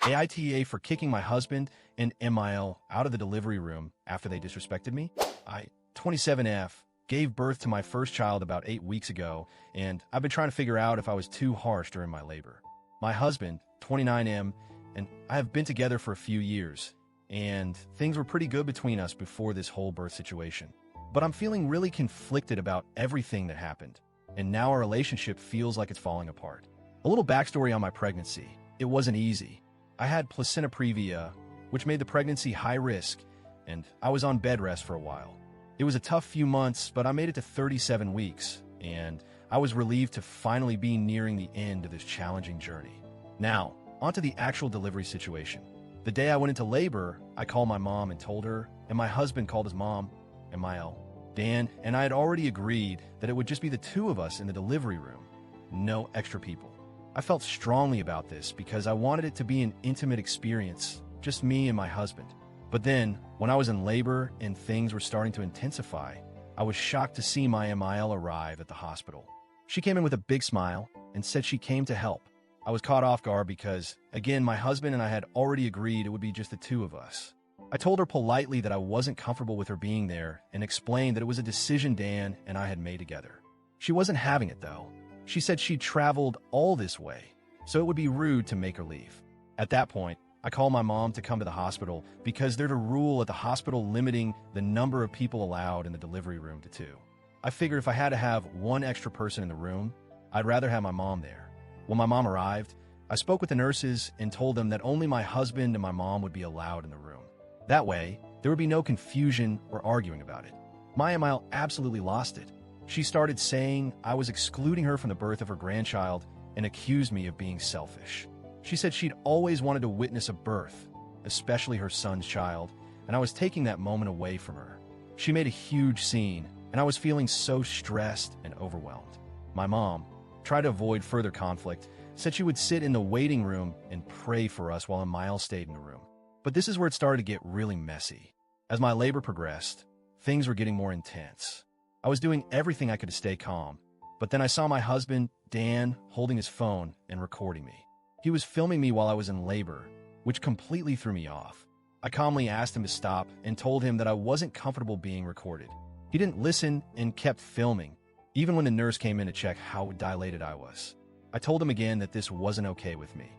AITA for kicking my husband and MIL out of the delivery room after they disrespected me. I, 27F, gave birth to my first child about 8 weeks ago, and I've been trying to figure out if I was too harsh during my labor. My husband, 29M, and I have been together for a few years, and things were pretty good between us before this whole birth situation. But I'm feeling really conflicted about everything that happened, and now our relationship feels like it's falling apart. A little backstory on my pregnancy. It wasn't easy. I had placenta previa, which made the pregnancy high risk, and I was on bed rest for a while. It was a tough few months, but I made it to 37 weeks, and I was relieved to finally be nearing the end of this challenging journey. Now, onto the actual delivery situation. The day I went into labor, I called my mom and told her, and my husband called his mom, MIL, Dan, and I had already agreed that it would just be the two of us in the delivery room, no extra people. I felt strongly about this because I wanted it to be an intimate experience, just me and my husband. But then, when I was in labor and things were starting to intensify, I was shocked to see my MIL arrive at the hospital. She came in with a big smile and said she came to help. I was caught off guard because, again, my husband and I had already agreed it would be just the two of us. I told her politely that I wasn't comfortable with her being there and explained that it was a decision Dan and I had made together. She wasn't having it, though. She said she'd traveled all this way, so it would be rude to make her leave. At that point, I called my mom to come to the hospital because there's a rule at the hospital limiting the number of people allowed in the delivery room to 2. I figured if I had to have one extra person in the room, I'd rather have my mom there. When my mom arrived, I spoke with the nurses and told them that only my husband and my mom would be allowed in the room. That way, there would be no confusion or arguing about it. My MIL absolutely lost it. She started saying I was excluding her from the birth of her grandchild and accused me of being selfish. She said she'd always wanted to witness a birth, especially her son's child, and I was taking that moment away from her. She made a huge scene, and I was feeling so stressed and overwhelmed. My mom, tried to avoid further conflict, said she would sit in the waiting room and pray for us while MIL stayed in the room. But this is where it started to get really messy. As my labor progressed, things were getting more intense. I was doing everything I could to stay calm, but then I saw my husband, Dan, holding his phone and recording me. He was filming me while I was in labor, which completely threw me off. I calmly asked him to stop and told him that I wasn't comfortable being recorded. He didn't listen and kept filming, even when the nurse came in to check how dilated I was. I told him again that this wasn't okay with me,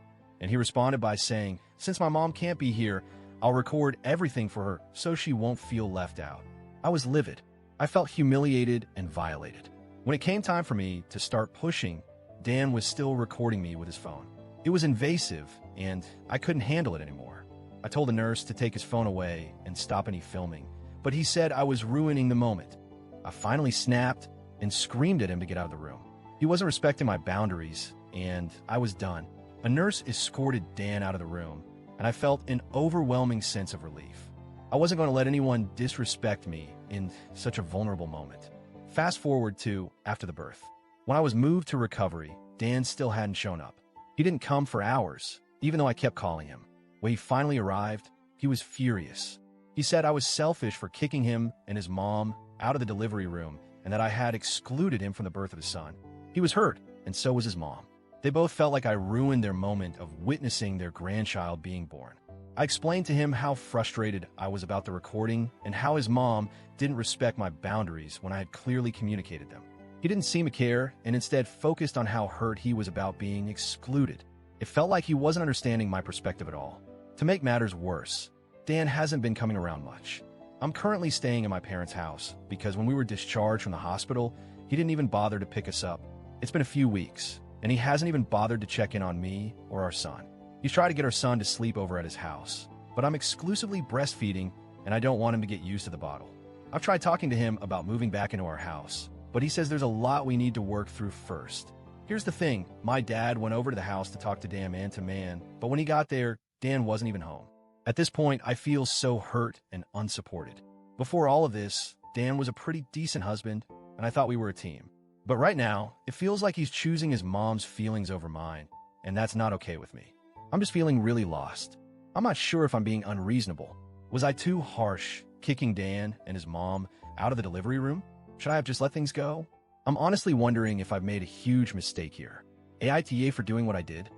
and he responded by saying, "Since my mom can't be here, I'll record everything for her so she won't feel left out." I was livid. I felt humiliated and violated. When it came time for me to start pushing, Dan was still recording me with his phone. It was invasive, and I couldn't handle it anymore. I told the nurse to take his phone away and stop any filming, but he said I was ruining the moment. I finally snapped and screamed at him to get out of the room. He wasn't respecting my boundaries, and I was done. A nurse escorted Dan out of the room, and I felt an overwhelming sense of relief. I wasn't going to let anyone disrespect me in such a vulnerable moment. Fast forward to after the birth. When I was moved to recovery, Dan still hadn't shown up. He didn't come for hours, even though I kept calling him. When he finally arrived, he was furious. He said I was selfish for kicking him and his mom out of the delivery room and that I had excluded him from the birth of his son. He was hurt, and so was his mom. They both felt like I ruined their moment of witnessing their grandchild being born. I explained to him how frustrated I was about the recording and how his mom didn't respect my boundaries when I had clearly communicated them. He didn't seem to care and instead focused on how hurt he was about being excluded. It felt like he wasn't understanding my perspective at all. To make matters worse, Dan hasn't been coming around much. I'm currently staying in my parents' house because when we were discharged from the hospital, he didn't even bother to pick us up. It's been a few weeks, and he hasn't even bothered to check in on me or our son. He's tried to get our son to sleep over at his house, but I'm exclusively breastfeeding and I don't want him to get used to the bottle. I've tried talking to him about moving back into our house, but he says there's a lot we need to work through first. Here's the thing, my dad went over to the house to talk to Dan man to man, but when he got there, Dan wasn't even home. At this point, I feel so hurt and unsupported. Before all of this, Dan was a pretty decent husband, and I thought we were a team. But right now, it feels like he's choosing his mom's feelings over mine, and that's not okay with me. I'm just feeling really lost. I'm not sure if I'm being unreasonable. Was I too harsh, kicking Dan and his mom out of the delivery room? Should I have just let things go? I'm honestly wondering if I've made a huge mistake here. AITA for doing what I did.